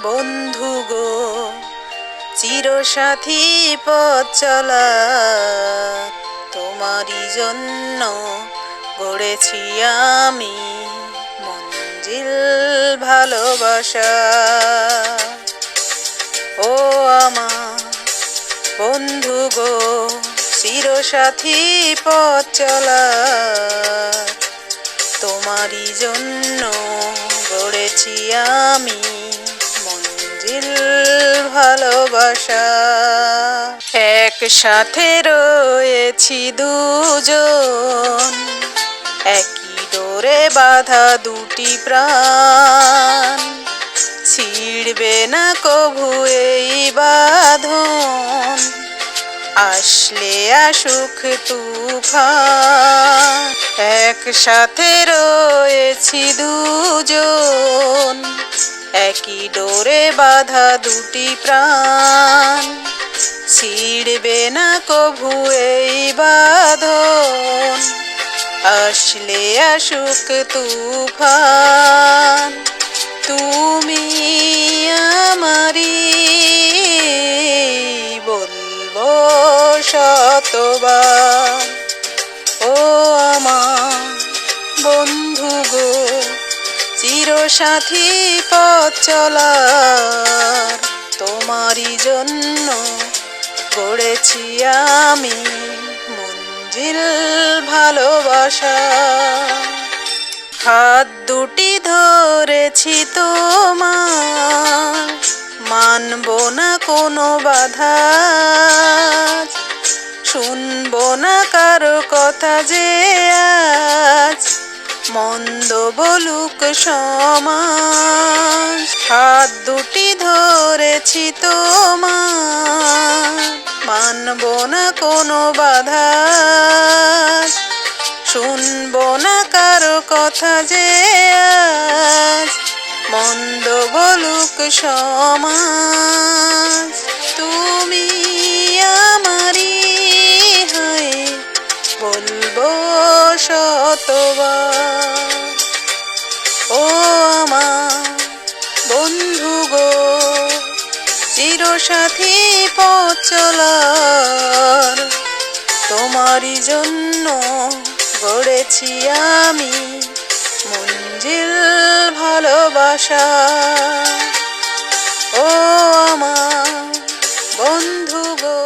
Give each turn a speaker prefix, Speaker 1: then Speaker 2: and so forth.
Speaker 1: বন্ধু গো, চিরসাথী পথ চলা তোমারই জন্য গড়েছি আমি মঞ্জিল ভালোবাসা। ও আমার বন্ধু গো, চিরসাথী পথ চলা তোমারই জন্য গড়েছি আমি মঞ্জিল ভালোবাসা। একসাথে রয়েছি দুজন, একই ডোরে বাঁধা দুটি প্রাণ, ছিড়বে না কভু এই বাঁধন, আসলে আসুক তুফান। একসাথে রয়েছি দুজন, একই ডোরে বাঁধা দুটি প্রাণ, ছিড়বে না কভু এই বাঁধন, আসলে আসুক তুফান। তুমি আমারি বলবো শতবার। ও আমার বন্ধু গো, চিরসাথী পথ চলার তোমারই জন্য গড়েছি আমি মঞ্জিল ভালোবাসা। হাত দুটি ধরেছি তোমার, মানব না কোনো বাধা, শুনবো না কারো কথা যে আজ মন্দ বলুক সমাজ। হাত দুটি ধরেছি তোমার, মানব না কোনো বাধা, শুনবো না কারো কথা যে আজ মন্দ বলুক সমাজ। তুমি আমারি হয়ে বলবো শতবার। ও আমার বন্ধু গো, চিরসাথী পথ চলার তোমারই জন্য গড়েছি আমি মঞ্জিল ভালোবাসা। ও আমার বন্ধু গো।